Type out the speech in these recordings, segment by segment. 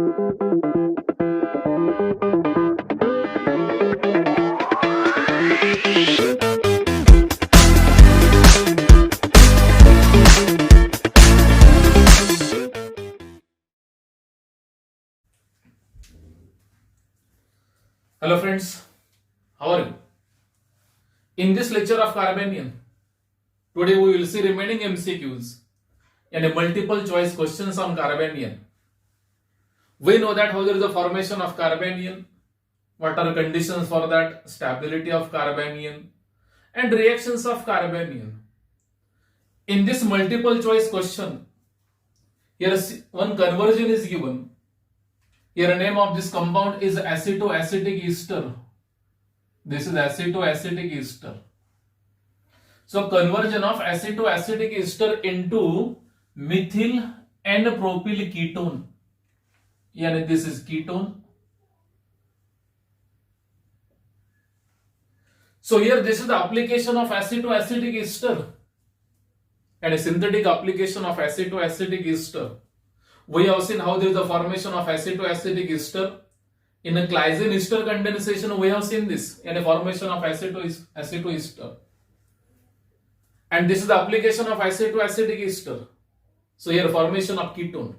Hello friends, how are you? In this lecture of Carbanian, today we will see remaining MCQs and a multiple choice questions on Carbanian. We know that how there is a formation of Carbanian, what are conditions for that, stability of Carbanian and reactions of Carbanian. In this multiple choice question, here one conversion is given. Here name of this compound is acetoacetic ester. This is acetoacetic ester. So conversion of acetoacetic ester into methyl and propyl ketone. Yani this is ketone. So here this is the application of acetoacetic ester and a synthetic application of acetoacetic ester. We have seen how there is the formation of acetoacetic ester. In a Claisen ester condensation, we have seen this in a formation of acetoester. And this is the application of acetoacetic ester. So here formation of ketone.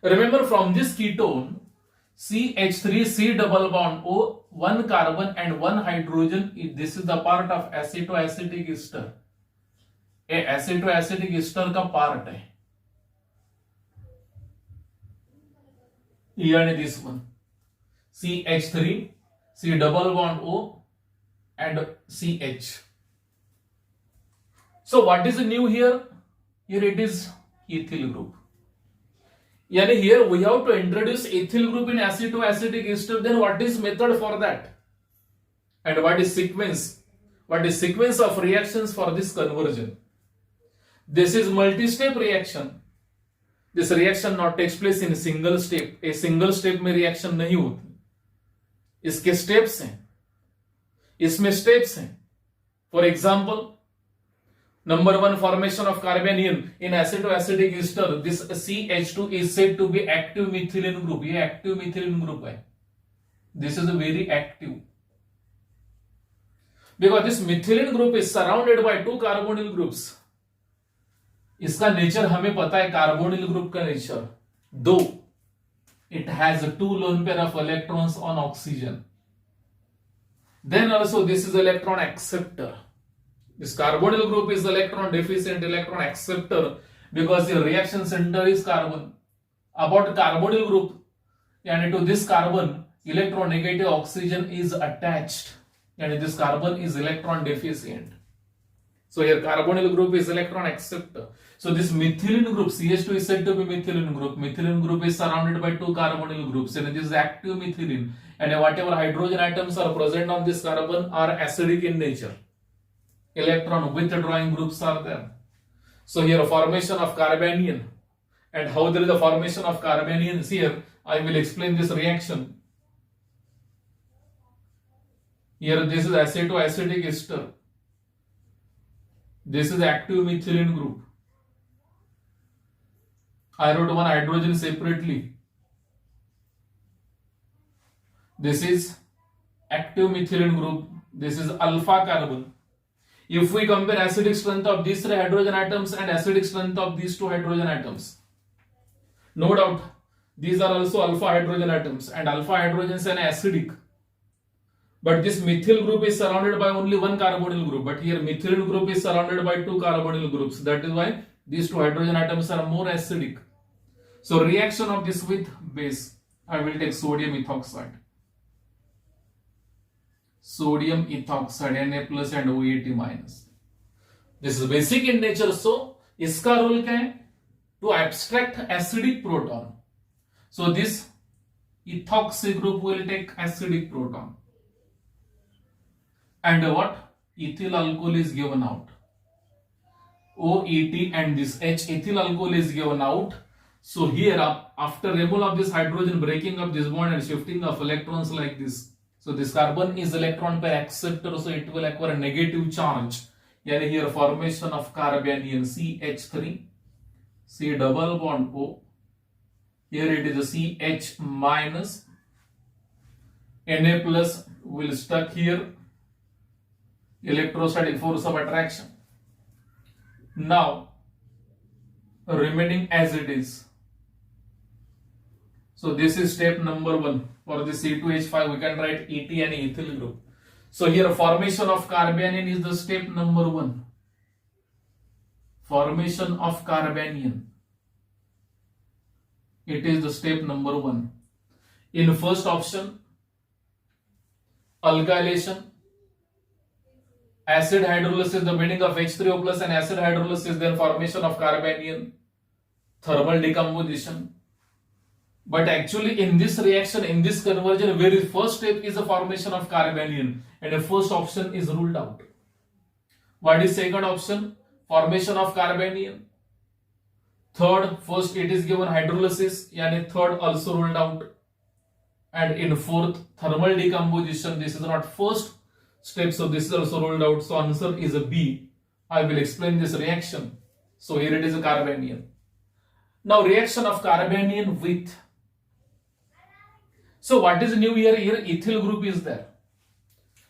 Remember from this ketone, CH3 C double bond O, one carbon and one hydrogen. This is the part of acetoacetic ester. A acetoacetic ester का part है. Yani this one. CH3, C double bond O and CH. So what is new here? Here it is ethyl group. Yani here we have to introduce ethyl group in acetoacetic ester. Then what is method for that? And what is sequence? What is sequence of reactions for this conversion? This is multi-step reaction. This reaction not takes place in a single step. A single step में reaction नहीं होती. इसके steps हैं. इसमें steps हैं. For example, number one, formation of carbanion in acetoacetic ester. This CH2 is said to be active methylene group. ये active methylene group है. This is a very active. Because this methylene group is surrounded by two carbonyl groups. इसका nature हमें पता है carbonyl group का nature दो it has two lone pair of electrons on oxygen. Then also this is electron acceptor. This carbonyl group is electron deficient electron acceptor because the reaction center is carbon. About carbonyl group and to this carbon electronegative oxygen is attached and this carbon is electron deficient. So here carbonyl group is electron acceptor. So this methylene group CH2 is said to be methylene group. Methylene group is surrounded by two carbonyl groups and this is active methylene and whatever hydrogen atoms are present on this carbon are acidic in nature. Electron withdrawing groups are there. So here formation of carbanion and how there is a formation of carbanions here. I will explain this reaction. Here this is acetoacetic ester. This is active methylene group. I wrote one hydrogen separately. This is active methylene group. This is alpha carbon. If we compare acidic strength of these three hydrogen atoms and acidic strength of these two hydrogen atoms, no doubt these are also alpha hydrogen atoms and alpha hydrogens are acidic. But this methyl group is surrounded by only one carbonyl group. But here methylene group is surrounded by two carbonyl groups. That is why these two hydrogen atoms are more acidic. So reaction of this with base, I will take sodium ethoxide. Sodium ethoxide Na plus and OET minus. This is basic in nature. So इसका role क्या है? To abstract acidic proton. So this ethoxy group will take acidic proton. And what? Ethyl alcohol is given out. OET and this H ethyl alcohol is given out. So here after removal of this hydrogen, breaking of this bond and shifting of electrons like this. So this carbon is electron pair acceptor, so it will acquire a negative charge. Yani here formation of carbanion CH3, C double bond O. here it is a CH minus, Na plus will stuck here, electrostatic force of attraction. Now remaining as it is. So this is step number 1. For the C2H5 we can write Et and ethyl group. So here formation of carbanion is the step number 1. Formation of carbanion. It is the step number 1. In first option, alkylation, acid hydrolysis, the binding of H3O plus and acid hydrolysis, then formation of carbanion, thermal decomposition. But actually in this reaction, in this conversion, very first step is the formation of carbanion, and the first option is ruled out. What is second option? Formation of carbanion. Third, first it is given hydrolysis, yani third also ruled out. And in fourth, thermal decomposition. This is not first step, so this is also ruled out. So answer is a B. I will explain this reaction. So here it is a carbanion. Now reaction of carbanion with. So what is new here? Here ethyl group is there.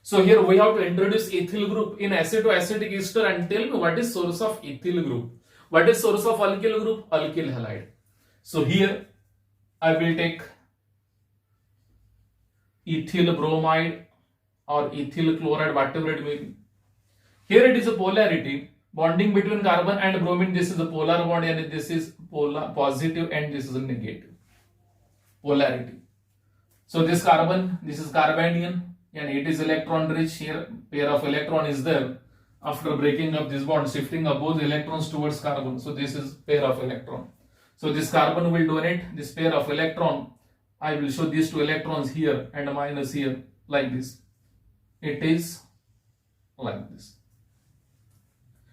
So here we have to introduce ethyl group in acid-to-acidic ester, and tell me what is source of ethyl group. What is source of alkyl group? Alkyl halide. So here I will take ethyl bromide or ethyl chloride, whatever it may be. Here it is a polarity bonding between carbon and bromine. This is a polar bond, and this is positive and this is a negative polarity. So this carbon, this is carbanion, and it is electron rich. Here pair of electron is there. After breaking up this bond, shifting up both electrons towards carbon. So this is pair of electron. So this carbon will donate this pair of electron. I will show these two electrons here and minus here like this. It is like this.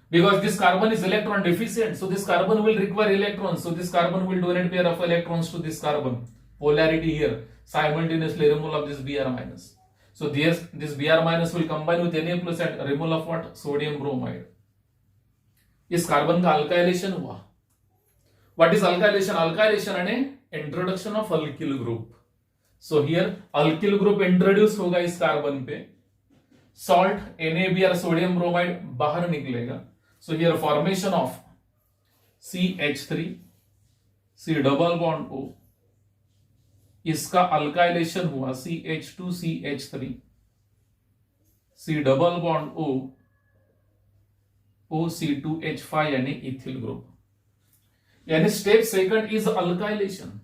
Because this carbon is electron deficient, so this carbon will require electrons. So this carbon will donate pair of electrons to this carbon. Polarity here. Simultaneously removal of this Br minus. So this Br minus will combine with Na plus and removal of what? Sodium bromide. इस carbon का alkylation हुआ. What is alkylation? Alkylation and introduction of alkyl group. So here alkyl group introduce होगा इस carbon पे. Salt NaBr sodium bromide बाहर निकलेगा. So here formation of CH3, C double bond O. इसका alkylation हुआ CH2CH3, C double bond O, OC2H5 यानी ethyl group. यानी step second is alkylation.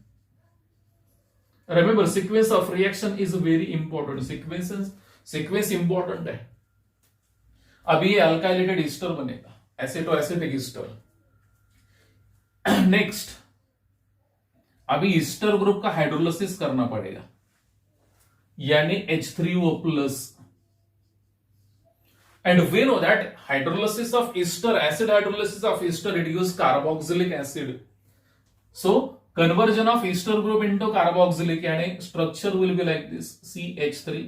Remember sequence of reaction is very important. Sequence important है. अभी ये alkylated ester बनेगा, acetoacetic ester. Next, अभी ester group का हाइड्रोलिसिस करना पड़ेगा, यानी H3O plus. And we know that hydrolysis of ester, acid hydrolysis of ester reduce carboxylic acid. So conversion of ester group into carboxylic, यानी structure will be like this: CH3,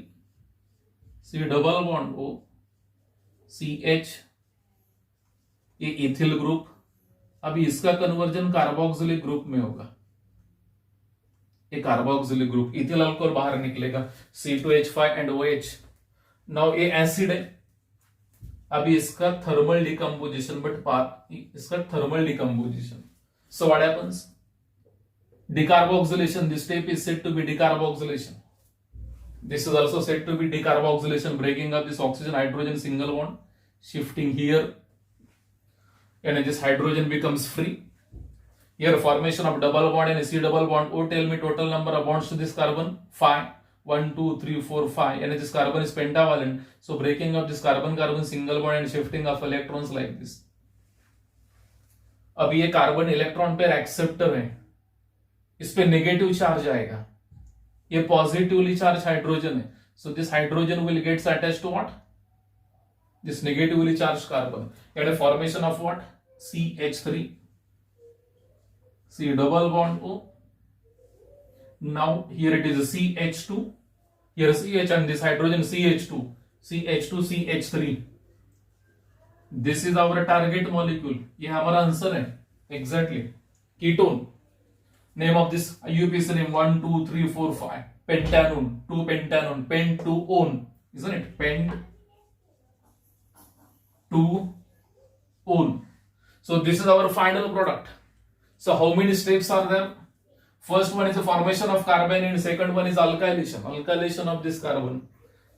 C double bond O, CH, ये ethyl group. अभी इसका conversion carboxylic group में होगा. ये carboxylic group, ethyl alcohol बाहर निकलेगा, C2H5 and OH. Now ये एसिड है. अभी इसका थर्मल डिकम्पोजिशन, इसका thermal decomposition. So what happens? Decarboxylation. This step is said to be decarboxylation. This is also said to be decarboxylation, breaking up this oxygen hydrogen single bond, shifting here, and this hydrogen becomes free. Here formation of double bond and C double bond O. Tell me total number of bonds to this carbon? 5. 1, 2, 3, 4, 5. And this carbon is pentavalent. So breaking up this carbon-carbon single bond and shifting of electrons like this. अब ये carbon electron pair acceptor है, इस पे negative charge आएगा. ये positively charge hydrogen है. So this hydrogen will gets attached to what? This negatively charge carbon. And formation of what? CH3, C double bond O. Now here it is a CH2, here CH and this hydrogen CH2, CH2, CH3. This is our target molecule. ये हमारा answer है exactly. Ketone. Name of this IUPAC name 1, 2, 3, 4, 5. Pentanone, 2 pentanone, pentoone, isn't it? Pentoone. So this is our final product. So how many steps are there? First one is the formation of carbon, and second one is alkylation of this carbon.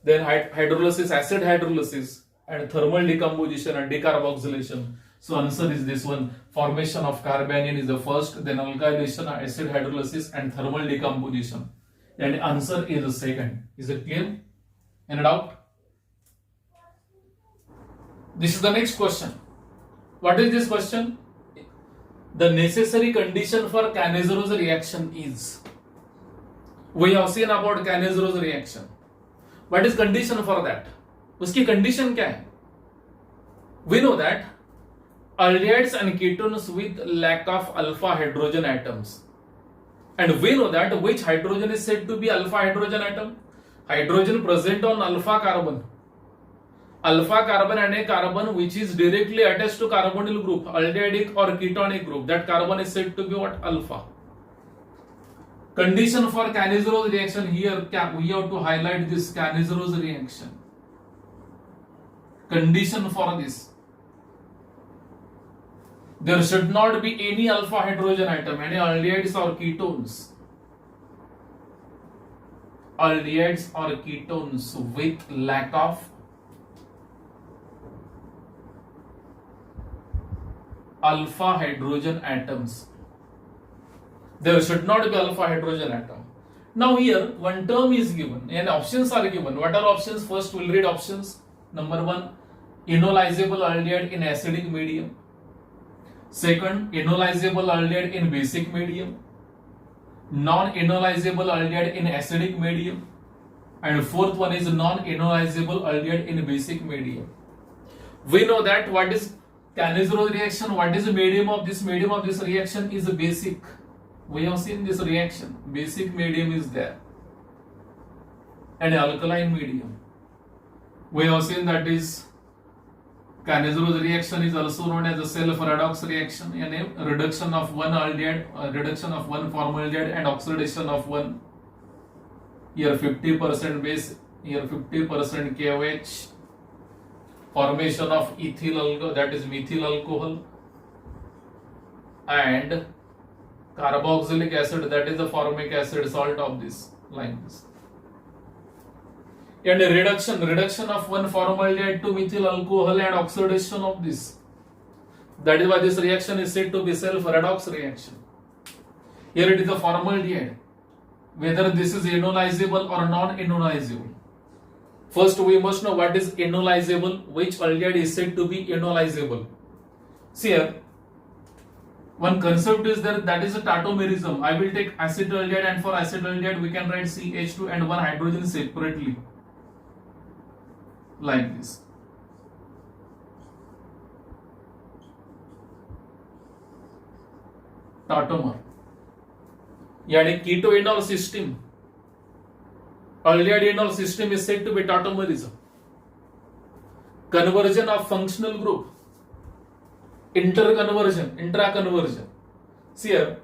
Then hydrolysis, acid hydrolysis, and thermal decomposition and decarboxylation. So answer is this one. Formation of carbanion is the first, then alkylation, acid hydrolysis, and thermal decomposition. And answer is the second. Is it clear? Any doubt? This is the next question. What is this question? The necessary condition for Cannizzaro reaction is. We have seen about Cannizzaro reaction. What is condition for that? उसकी condition क्या है? We know that aldehydes and ketones with lack of alpha hydrogen atoms. And we know that which hydrogen is said to be alpha hydrogen atom? Hydrogen present on alpha carbon. Alpha carbon and a carbon which is directly attached to carbonyl group, aldehydic or ketonic group. That carbon is said to be what? Alpha. Condition for Cannizzaro reaction here, we have to highlight this Cannizzaro reaction. Condition for this. There should not be any alpha hydrogen atom, any aldehydes or ketones. Aldehydes or ketones with lack of alpha hydrogen atoms. There should not be alpha hydrogen atom. Now here one term is given and options are given. What are options? First we'll read options. Number 1, enolizable aldehyde in acidic medium. Second, enolizable aldehyde in basic medium. Non-enolizable aldehyde in acidic medium. And fourth one is non-enolizable aldehyde in basic medium. We know that what is Cannizzaro reaction, what is the medium of this? Medium of this reaction is basic. We have seen this reaction. Basic medium is there. And alkaline medium. We have seen that is Cannizzaro reaction is also known as a self-redox reaction, and a reduction of one aldehyde, reduction of one formaldehyde and oxidation of one. Here 50% base, here 50% KOH. Formation of ethyl alcohol, that is methyl alcohol, and carboxylic acid, that is the formic acid salt of this, like this. And a reduction of one formaldehyde to methyl alcohol and oxidation of this. That is why this reaction is said to be self-redox reaction. Here it is the formaldehyde. Whether this is enolizable or non-enolizable. First we must know what is enolizable, which aldehyde is said to be enolizable. See here, one concept is there, that is a tautomerism. I will take acetaldehyde, and for acetaldehyde we can write CH2 and one hydrogen separately. Like this. Tautomer. Yani ketoenol system. Aldehyde enol system is said to be tautomerism. Conversion of functional group. Interconversion, intraconversion. See here,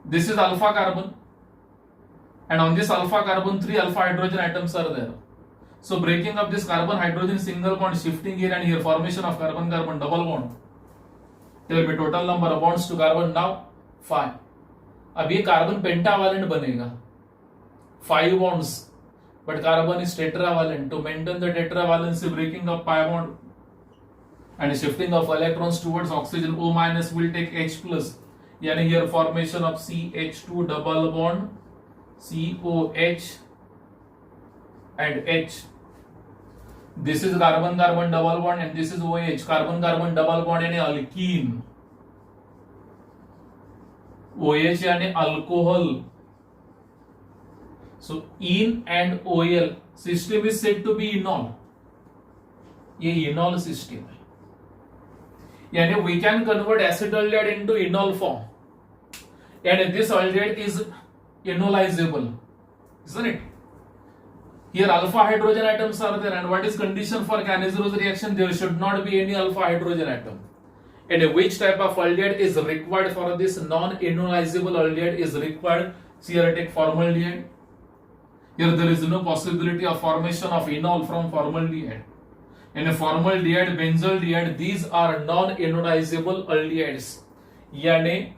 this is alpha carbon, and on this alpha carbon 3 alpha hydrogen atoms are there. So breaking up this carbon hydrogen single bond, shifting here and here, formation of carbon carbon double bond. Tell me total number of bonds to carbon now 5. अब ये carbon pentavalent बनेगा 5 bonds, but carbon is tetravalent. To maintain the tetravalency, breaking up pi bond and shifting of electrons towards oxygen, O minus will take H plus. Yani here formation of CH2 double bond, COH and H. This is carbon carbon double bond and this is OH, carbon carbon double bond yani alkene. OH yani alcohol. So ene and OL system is said to be enol. ये enol system है. Yani we can convert acetaldehyde into enol form, and this aldehyde is enolizable, isn't it? Here alpha hydrogen atoms are there, and what is condition for Cannizzaro reaction? There should not be any alpha hydrogen atom. And which type of aldehyde is required for this non-enolizable aldehyde is required? So here take formaldehyde. Here there is no possibility of formation of enol from formaldehyde. And formaldehyde, benzaldehyde, these are non-enolizable aldehydes. Yani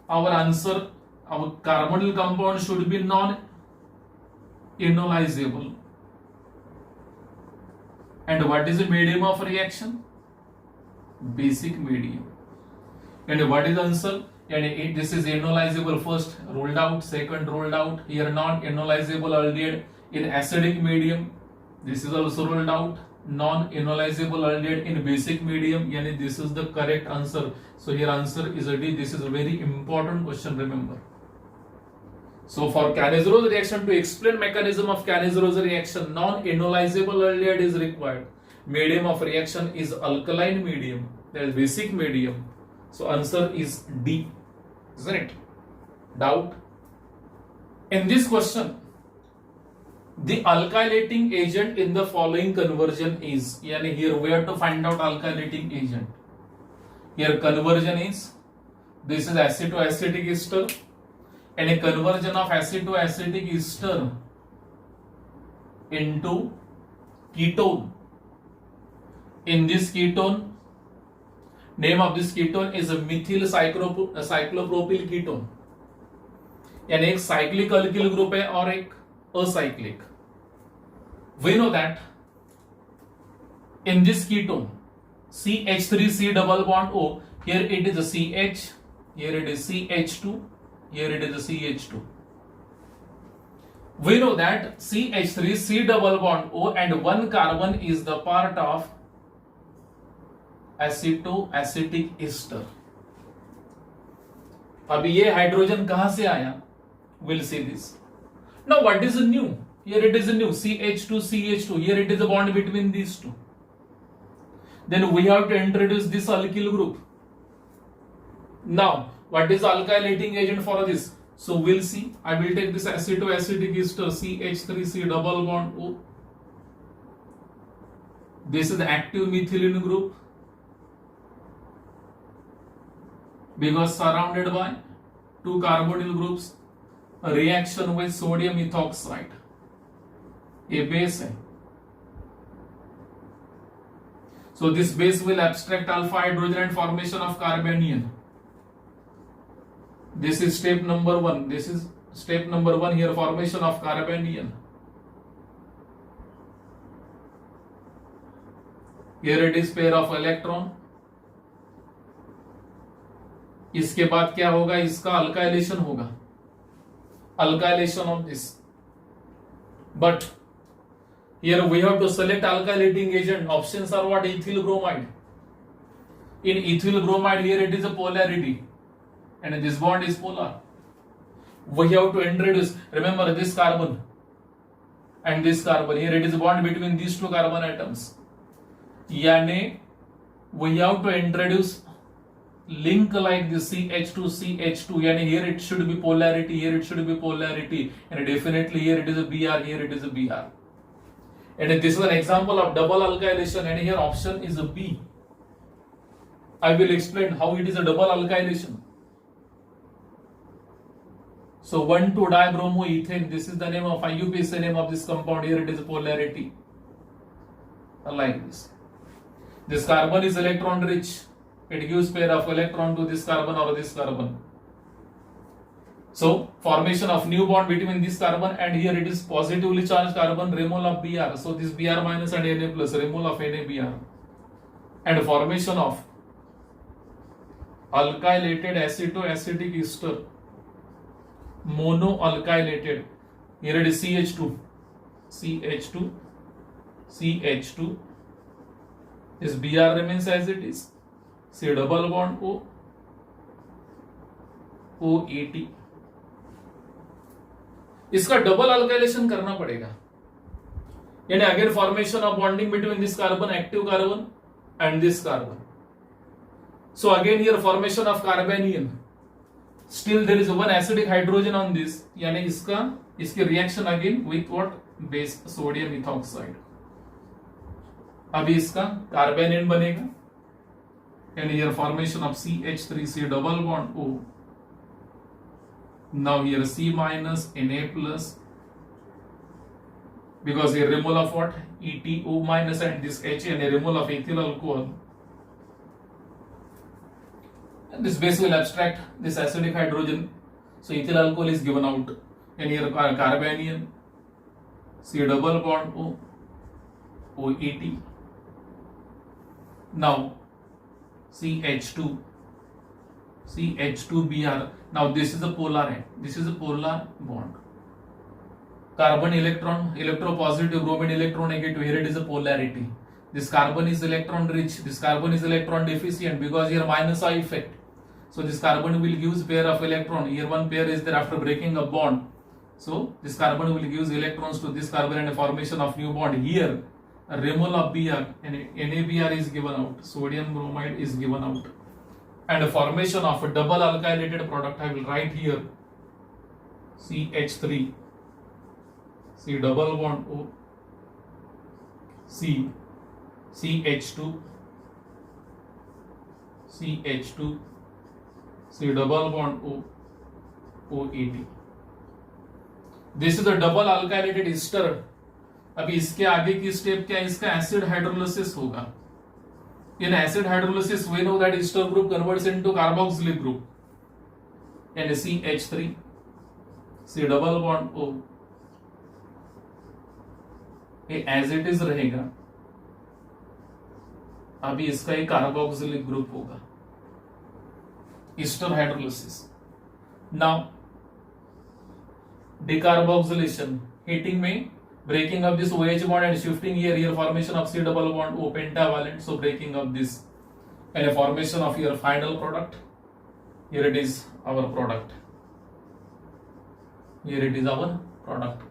our answer, our carbonyl compound should be non-enolizable. And what is the medium of reaction? Basic medium. And what is the answer? And this is enolizable, first ruled out, second ruled out. Here non-enolizable aldehyde in acidic medium, this is also ruled out. Non-enolizable aldehyde in basic medium, yani this is the correct answer. So here answer is a D. This is a very important question, remember. So for Cannizzaro reaction, to explain mechanism of Cannizzaro reaction, non-enolizable aldehyde is required. Medium of reaction is alkaline medium, that is basic medium. So answer is D, isn't it? Doubt? In this question, the alkylating agent in the following conversion is, yani here we have to find out alkylating agent. Here conversion is, this is acid to acetic ester, and a conversion of acid to acetic ester into ketone. In this ketone, name of this ketone is a methyl cyclopropyl ketone. यानी एक cyclic alkyl group है और एक acyclic. We know that in this ketone CH3C double bond O, here it is a CH, here it is CH2, here it is a CH2. We know that CH3C double bond O and one carbon is the part of acetic ester. अब ये hydrogen कहां से आया? We'll see this. Now what is new? Here it is new CH2 CH2. Here it is a bond between these two. Then we have to introduce this alkyl group. Now what is the alkylating agent for this? So we'll see. I will take this acid to acetic ester CH3C double bond O. This is the active methylene group because surrounded by two carbonyl groups. A reaction with sodium ethoxide, a base है. So this base will abstract alpha hydrogen and formation of carbanion. This is step number 1. This is step number 1 here, formation of carbanion. Here it is pair of electron. इसके बाद क्या होगा? इसका alkylation होगा. Alkylation of this. But here we have to select alkylating agent. Options are what? Ethyl bromide. In ethyl bromide, here it is a polarity, and this bond is polar. We have to introduce, remember, this carbon and this carbon. Here it is a bond between these two carbon atoms. Yani we have to introduce link like this CH2 CH2, yani here it should be polarity, here it should be polarity, and definitely here it is a Br, here it is a Br. And this is an example of double alkylation, and here option is a B. I will explain how it is a double alkylation. So 1,2-dibromoethane, this is the name of IUPAC name of this compound. Here it is a polarity like this. This carbon is electron rich. It gives pair of electron to this carbon or this carbon. So formation of new bond between this carbon and here it is positively charged carbon, remole of Br. So this Br minus and Na plus, remole of NaBr. And formation of alkylated acid to acetic ester, monoalkylated. Here it is CH2, CH2, CH2. This Br remains as it is. C double bond O, OAT. इसका double alkylation करना पड़ेगा, यानी again formation of bonding between this carbon, active carbon and this carbon. So again here formation of carbanion. Still there is one acidic hydrogen on this, यानी इसकी reaction again with what? Base sodium ethoxide. अभी इसका कार्बेनियन बनेगा and here formation of CH3, C double bond O. Now here C minus Na plus, because here removal of what? ETO minus and this H and a removal of ethyl alcohol. And this base will abstract this acidic hydrogen. So ethyl alcohol is given out, and here carbanion, C double bond O, OET. Now CH2, CH2Br. Now this is a polar end. This is a polar bond. Carbon electron, electropositive, bromine electronegative. Here it is a polarity. This carbon is electron rich. This carbon is electron deficient because here minus I effect. So this carbon will give pair of electron. Here one pair is there after breaking a bond. So this carbon will give electrons to this carbon and a formation of new bond. Here a removal of Br and NaBr is given out. Sodium bromide is given out. And a formation of a double alkylated product. I will write here CH3, C double bond O, C, CH2, CH2, C double bond O, OET. This is a double alkylated ester. अभी इसके आगे की step क्या है? इसका acid hydrolysis होगा. In acid hydrolysis, we know that ester group converts into carboxylic group and CH3, C double bond O. ये as it is रहेगा. अभी इसका एक कार्बोक्सिलिक ग्रुप होगा. ester hydrolysis. Now decarboxylation, heating में breaking up this OH bond and shifting here formation of C double bond O pentavalent. So breaking up this and a formation of your final product. Here it is our product. Here it is our product.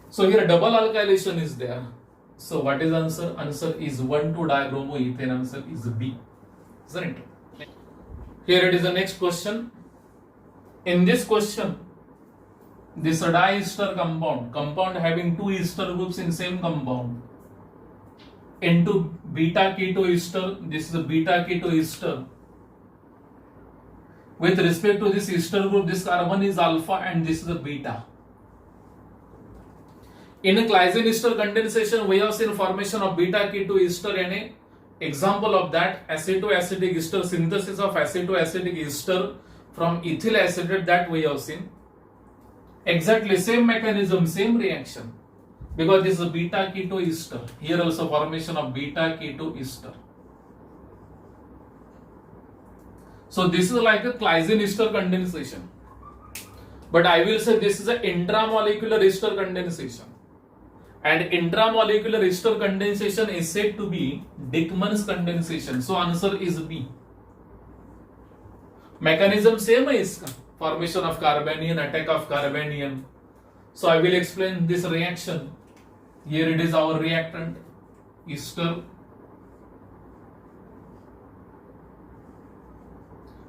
So here double alkylation is there. So what is answer? Answer is 1,2-dibromoethane. Answer is B. Isn't it? Here it is the next question. In this question, this diester compound having two ester groups in same compound into beta keto ester. This is a beta keto ester. With respect to this ester group, this carbon is alpha and this is a beta. In a Claisen ester condensation, we have seen formation of beta keto ester, and a example of that acetoacetic ester, synthesis of acetoacetic ester from ethyl acetate, that we have seen. Exactly same mechanism, same reaction, because this is a beta keto ester. Here also formation of beta keto ester. So this is like a Claisen ester condensation, but I will say this is an intramolecular ester condensation, and intramolecular ester condensation is said to be Dickmann's condensation. So answer is B. Mechanism same है इसका. Formation of carbanion, attack of carbanion. So I will explain this reaction. Here it is our reactant, ester.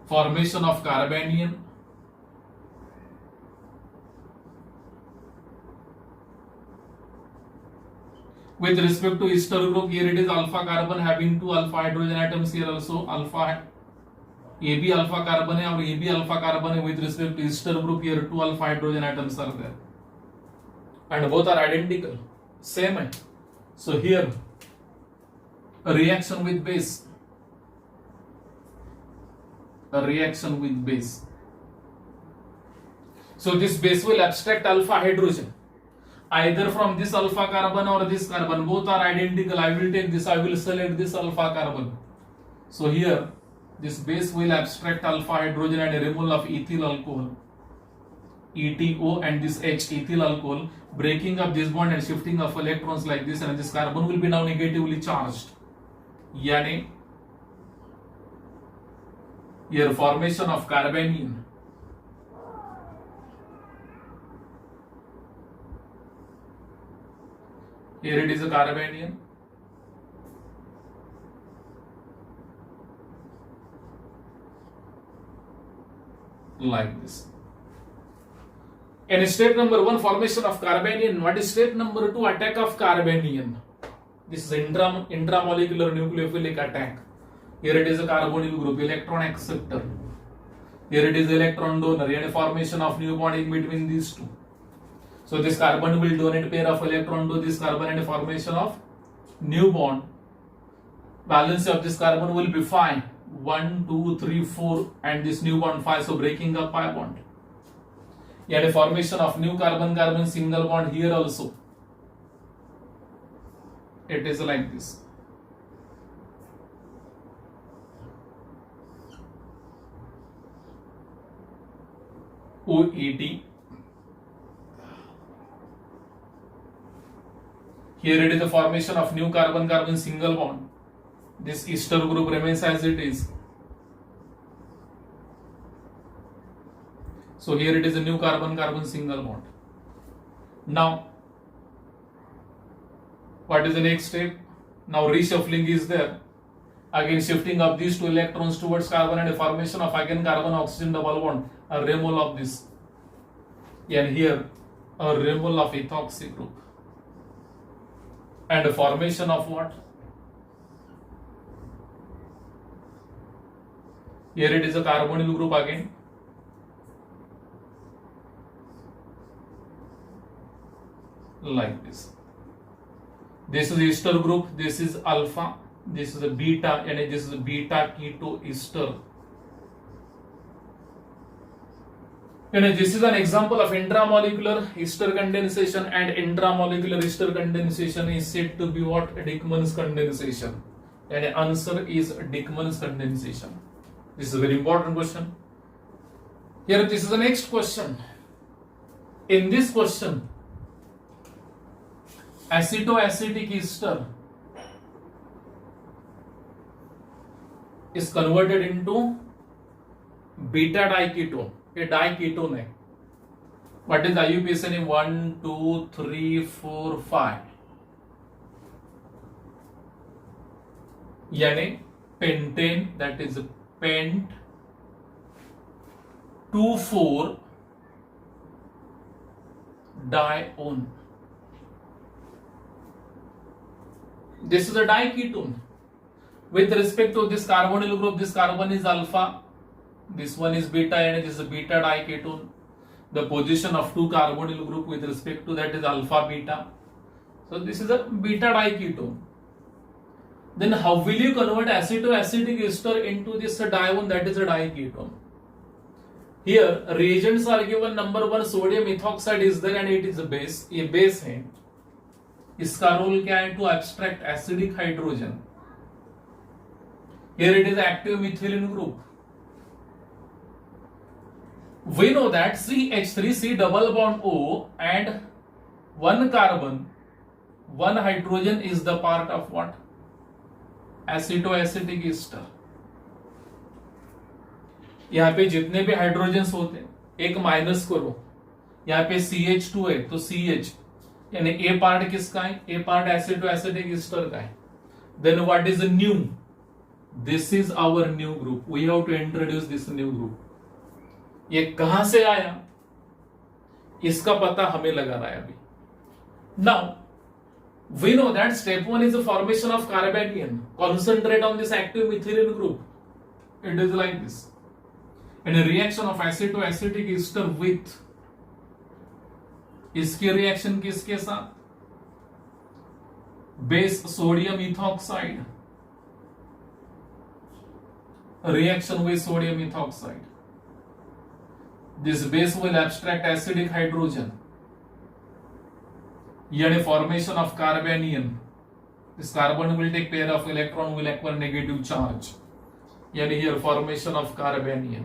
Formation of carbanion. With respect to ester group, here it is alpha carbon having two alpha hydrogen atoms. Here also alpha. ये भी alpha carbon है और ये भी alpha carbon है. With respect to ester group, here two alpha hydrogen atoms are there, and both are identical, same है. So here a reaction with base, a reaction with base. So this base will abstract alpha hydrogen either from this alpha carbon or this carbon. Both are identical. I will take this. I will select this alpha carbon. So here this base will abstract alpha hydrogen and a removal of ethyl alcohol, ETO, and this H, ethyl alcohol, breaking up this bond and shifting of electrons like this, and this carbon will be now negatively charged. Yani here formation of carbanion. Here it is a carbanion. Like this. In step number 1, formation of carbanion. What is step number 2? Attack of carbanion. This is intramolecular nucleophilic attack. Here it is a carbonyl group, electron acceptor. Here it is electron donor, and a formation of new bond in between these two. So this carbon will donate pair of electron to this carbon and a formation of new bond. Valency of this carbon will be 5. 1, 2, 3, 4, and this new bond 5. So breaking up pi bond. And a formation of new carbon-carbon single bond here also. It is like this. OET. Here it is the formation of new carbon-carbon single bond. This ester group remains as it is. So here it is a new carbon-carbon single bond. Now, what is the next step? Now reshuffling is there. Again shifting of these two electrons towards carbon and a formation of again carbon-oxygen double bond. A remole of this. And here a remole of ethoxy group. And a formation of what? Here it is a carbonyl group again. Like this. This is ester group, this is alpha, this is a beta, and this is a beta keto ester. And this is an example of intramolecular ester condensation, and intramolecular ester condensation is said to be what? Dickmann's condensation. And the answer is Dickmann's condensation. This is a very important question. Here this is the next question. In this question, acetoacetic ester is converted into beta diketone. A diketone है. What is the IUPAC name? 1, 2, 3, 4, 5. यानी pentane, that is pent 2,4 dione. This is a diketone. With respect to this carbonyl group, this carbon is alpha, this one is beta, and this is a beta diketone. The position of two carbonyl group with respect to that is alpha beta. So this is a beta diketone. Then how will you convert acetoacetic ester into this dione, that is a diketone? Here reagents are given. Number 1 sodium ethoxide is there and it is a base. ये base है. इसका role क्या है? To abstract acidic hydrogen. Here it is active methylene group. We know that CH3C double bond O and one carbon, one hydrogen is the part of what? Acetoacetic ester. यहाँ पे जितने भी hydrogens होते हैं एक minus करो. यहाँ पे CH2 है तो CH यानी ए पार्ट किसका है? ए पार्ट एसिटोएसिटिक एस्टर का है. Then what is new? This is our new group. We have to introduce this new group. ये कहां से आया इसका पता हमें लगाना है अभी. Now we know that step 1 is the formation of carbanion. Concentrate on this active methylene group. It is like this. And reaction of acetoacetic ester with, इसकी रिएक्शन किसके साथ? Base sodium ethoxide. Reaction with sodium ethoxide. This base will abstract acidic hydrogen. यानी formation of carbanion. This carbon will take pair of electron, will acquire negative charge. यानी here formation of carbanion.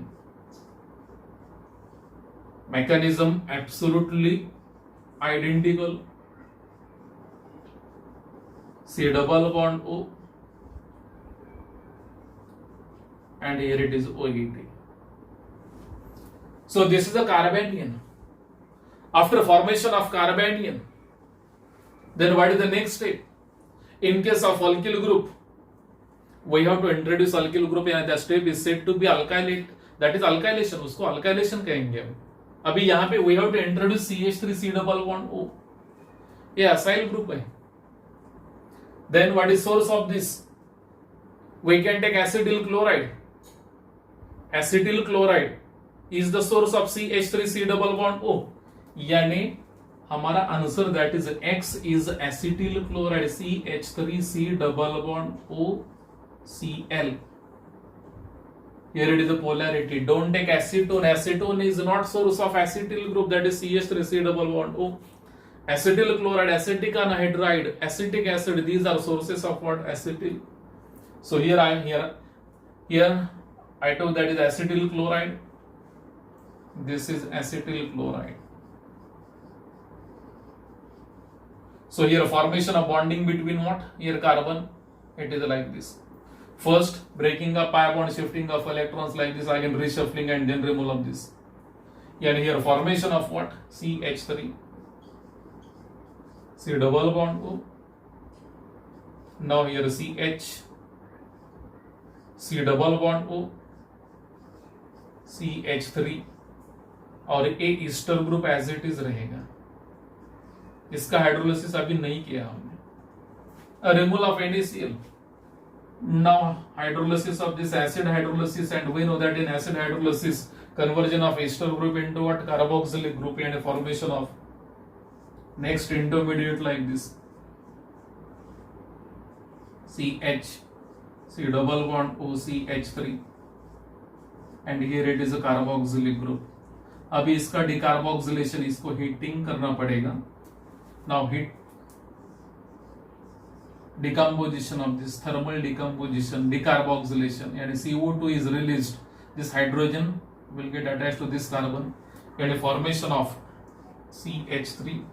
Mechanism absolutely identical. C double bond O, and here it is OET. So this is a carbanion. After formation of carbanion, then what is the next step? In case of alkyl group, we have to introduce alkyl group, and the step is said to be alkylate. That is alkylation. उसको alkylation कहेंगे हम. अभी यहाँ पे we have to introduce CH3C double bond O. ये acyl group है. Then what is source of this? We can take acetyl chloride. Acetyl chloride is the source of CH3C double bond O. यानी हमारा answer that is X is acetyl chloride CH3C double bond O Cl. Here it is a polarity. Don't take acetone. Acetone is not source of acetyl group, that is CH3C double bond O. Acetyl chloride, acetic anhydride, acetic acid, these are sources of what? Acetyl. So here I took that is acetyl chloride. This is acetyl chloride. So here formation of bonding between what? Here carbon. It is like this. First breaking up pi bond, shifting of electrons like this, again reshuffling and then removal of this. And here formation of what? CH3. C double bond O. Now here CH. C double bond O. CH3 और a ester group as it is रहेगा. इसका hydrolysis अभी नहीं किया हमने. Removal of NaCl. Now hydrolysis of this acid hydrolysis, and we know that in acid hydrolysis conversion of ester group into what? Carboxylic group, and a formation of next intermediate like this CH, C double bond O CH3, and here it is a carboxylic group. अभी इसका decarboxylation, इसको heating करना पड़ेगा. Now heat decomposition of this, thermal decomposition, decarboxylation, and CO2 is released. This hydrogen will get attached to this carbon, and a formation of CH3,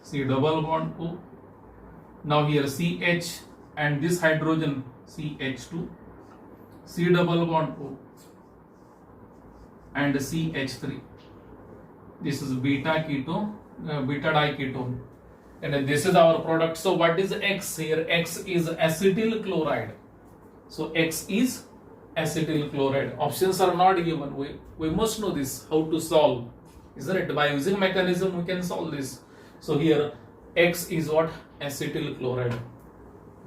C double bond O. Now here CH and this hydrogen CH2, C double bond O, and CH3. This is beta ketone, beta diketone. And this is our product. So what is X here? X is acetyl chloride. So X is acetyl chloride. Options are not given. We must know this, how to solve, isn't it? By using mechanism we can solve this. So here X is what? Acetyl chloride.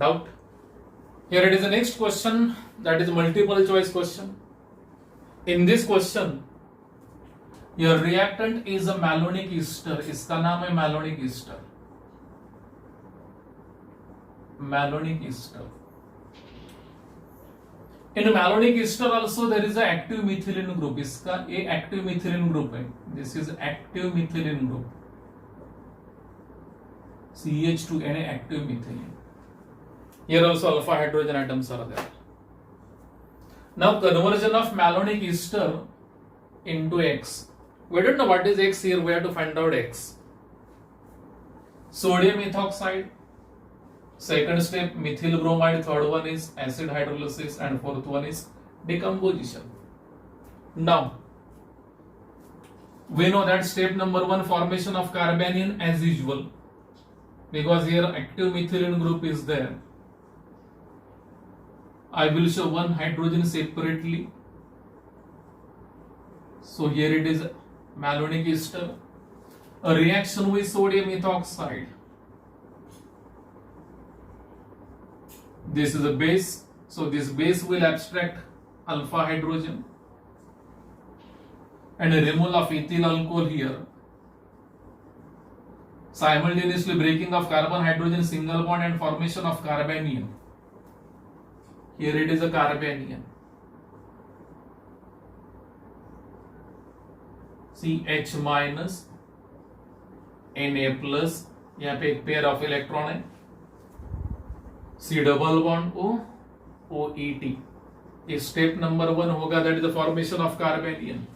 Doubt? Here it is the next question, that is multiple choice question. In this question your reactant is a malonic ester. इसका नाम है malonic ester. Malonic ester. In malonic ester also there is a active methylene group. इसका ये active methylene group है. This is active methylene group. CH2Na active methylene. Here also alpha hydrogen atoms are there. Now conversion of malonic ester into X. We don't know what is X here. We have to find out X. Sodium ethoxide. Second step methyl bromide, third one is acid hydrolysis, and fourth one is decomposition. Now we know that step number 1, formation of carbanion as usual, because here active methylene group is there. I will show one hydrogen separately. So here it is malonic ester, a reaction with sodium ethoxide. This is a base, so this base will abstract alpha hydrogen, and a removal of ethyl alcohol here. Simultaneously breaking of carbon hydrogen single bond and formation of carbanion. Here it is a carbanion. CH minus Na plus, यहाँ पे एक pair of electron है. C double bond O, OET. इस step number 1 होगा, that is the formation of carbanion.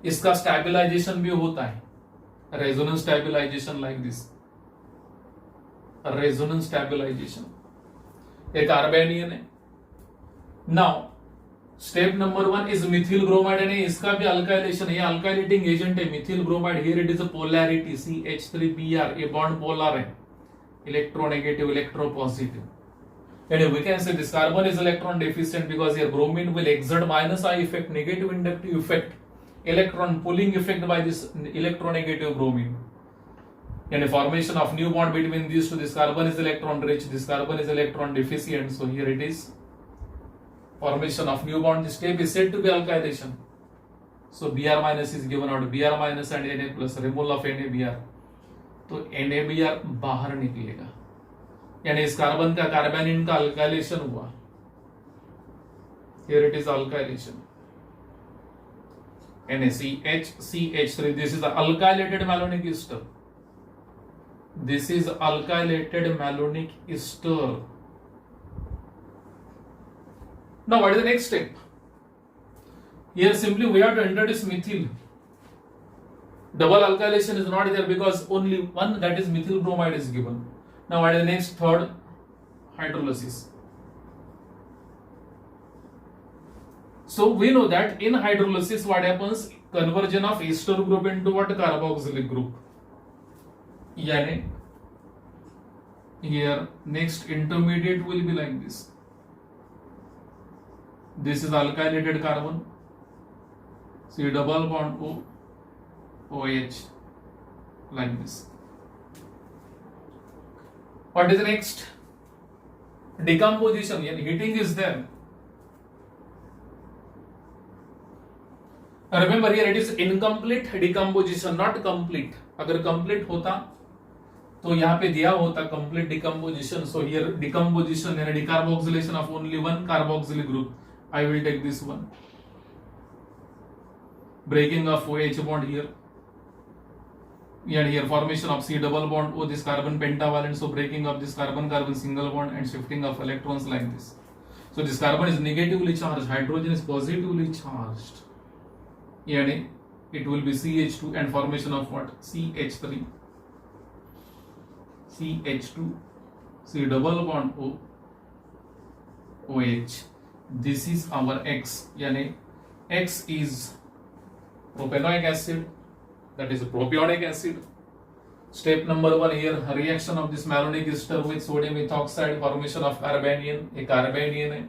इसका stabilization भी होता है, resonance stabilization like this, resonance stabilization. एक कार्बेनियन है. Now step number 1 is methyl bromide, यानी इसका भी अल्काइलेशन है, अल्काइलेटिंग एजेंट है methyl bromide. Here it is a polarity CH3Br, ये बॉन्ड पोलर है, electronegative electropositive. And we can say this carbon is electron deficient because here bromine will exert minus I effect, negative inductive effect, electron pulling effect by this electronegative bromine. And a formation of new bond between these two. This carbon is electron rich, this carbon is electron deficient. So here it is Formation of new bond. This step is said to be alkylation. So Br minus is given out. Br minus and Na plus. Removal of NaBr. तो NaBr बाहर निकलेगा, यानी इस carbon का कार्बेनिन का alkylation हुआ. Here it is alkylation. NaCH3. This is the alkylated malonic ester. This is alkylated malonic ester. Now what is the next step? Here simply we have to introduce methyl. Double alkylation is not there because only one, that is methyl bromide, is given. Now what is the next? Third, hydrolysis. So we know that in hydrolysis what happens? Conversion of ester group into what? Carboxylic group. Yani here next intermediate will be like this. This is alkylated carbon. C double bond O, OH, like this. What is the next? Decomposition. Yani heating is there. Remember here it is incomplete decomposition, not complete. अगर complete होता तो यहाँ पे दिया होता complete decomposition. So here decomposition and decarboxylation of only one carboxylic group. I will take this one. Breaking of OH bond here. And here formation of C double bond O, this carbon pentavalent. So breaking of this carbon-carbon single bond and shifting of electrons like this. So this carbon is negatively charged, hydrogen is positively charged. Yani it will be CH2 and formation of what? CH3. CH2, C double bond O, OH. This is our X. Yani X is propanoic acid, that is propionic acid. Step number 1 here, reaction of this malonic ester with sodium ethoxide, formation of carbanion. A carbanion,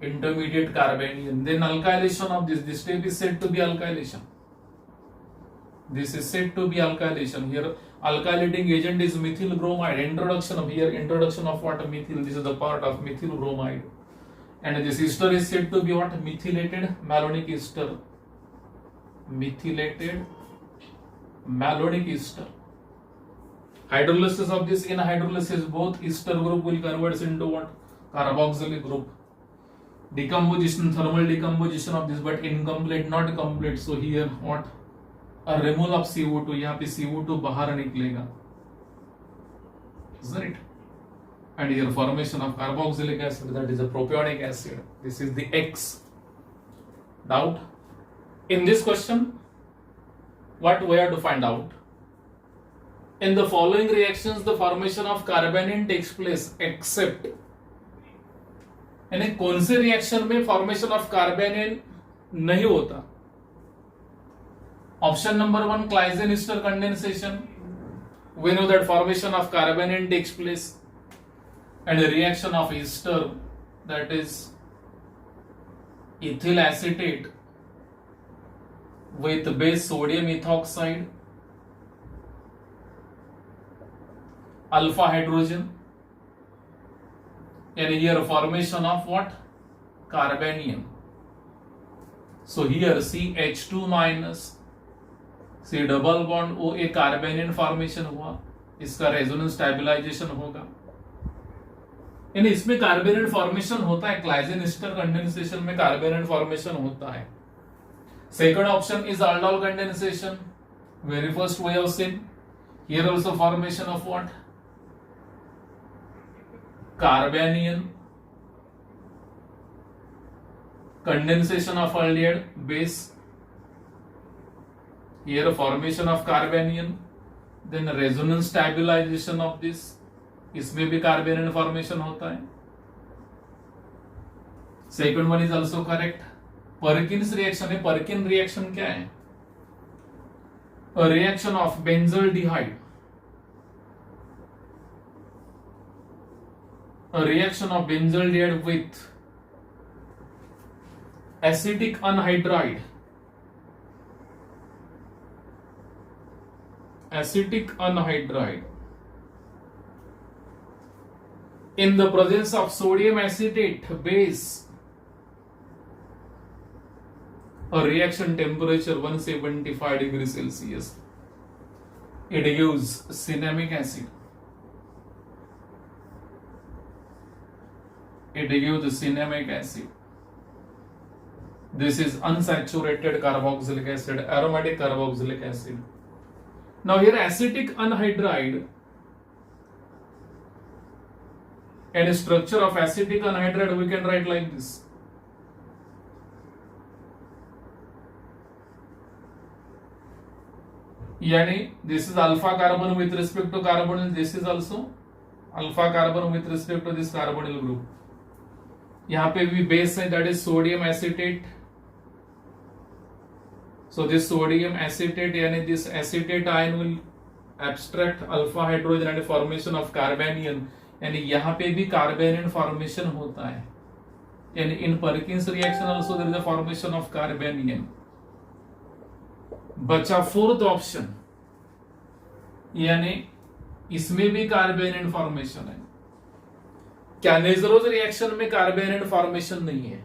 intermediate carbanion. Then alkylation of this step is said to be alkylation. This is said to be alkylation. Here alkylating agent is methyl bromide. Introduction of what? Methyl. This is the part of methyl bromide. And this ester is said to be what? Methylated malonic ester. Methylated malonic ester. Hydrolysis of this, in hydrolysis both ester group will convert into what? Carboxylic group. Decomposition, thermal decomposition of this, but incomplete, not complete. So here what? A removal of CO2. यहाँ पे CO2 बाहर निकलेगा. Isn't it? And here formation of carboxylic acid, that is a propionic acid. This is the X. Doubt? In this question, what we have to find out? In the following reactions, the formation of carbanion takes place except. यानी कौन से reaction में formation of carbanion नहीं होता? Option number 1, Claisen ester condensation. We know that formation of carbanion takes place and a reaction of ester, that is ethyl acetate with base sodium ethoxide, alpha hydrogen, and here formation of what? Carbanium. So here CH2 minus C double bond O, एक कार्बेनियन formation हुआ, इसका resonance stabilization होगा. यानी इसमें कार्बेनियन formation होता है, क्लाइजेन ester condensation में कार्बेनियन formation होता है. Second option is aldol condensation, very first way of seen. Here also formation of what? Carbanion, condensation of aldehyde base. Here formation of carbanion, then resonance stabilization of this. इसमें भी carbanion formation होता है. Second one is also correct. Perkins reaction है. Perkin reaction क्या है? A reaction of benzaldehyde. A reaction of benzaldehyde with acetic anhydride. Acetic anhydride In the presence of sodium acetate base, a reaction temperature 175 degrees Celsius, it gives cinnamic acid. It gives cinnamic acid. This is unsaturated carboxylic acid, aromatic carboxylic acid. Now here acetic anhydride and structure of acetic anhydride we can write like this. Yani this is alpha carbon with respect to carbonyl, this is also alpha carbon with respect to this carbonyl group. यहाँ पे भी base है, that is sodium acetate. So this sodium acetate यानी this acetate ion will abstract alpha hydrogen and formation of carbanion, यानी यहाँ पे भी carbanion formation होता है, यानी in Perkins reaction also there is a formation of carbanion. बचा fourth option, यानी इसमें भी कार्बेनियन फॉर्मेशन है. कैनेजरोज रिएक्शन में कार्बेनियन फॉर्मेशन नहीं है.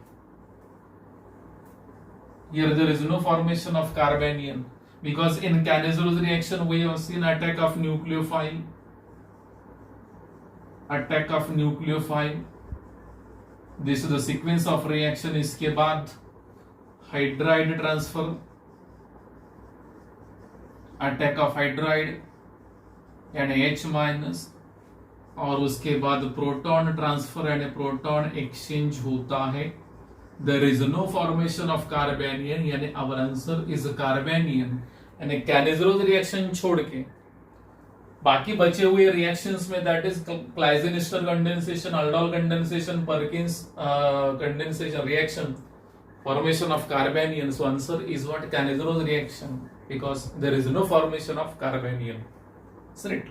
Here there is no formation of carbanion because in Cannizzaro reaction we have seen attack of nucleophile. Attack of nucleophile. This is the sequence of reaction. इसके बाद hydride transfer, attack of hydride यानी H minus, और उसके बाद proton transfer यानी proton exchange होता है. There is no formation of carbanion, यानी our answer is carbanion. यानी Cannizzaro रिएक्शन छोड़ के बाकी बचे हुए रिएक्शंस में that is Claisen-Ester condensation, aldol condensation, Perkins condensation reaction, formation of carbanion. So answer is what? Cannizzaro reaction, because there is no formation of carbanion. That's it.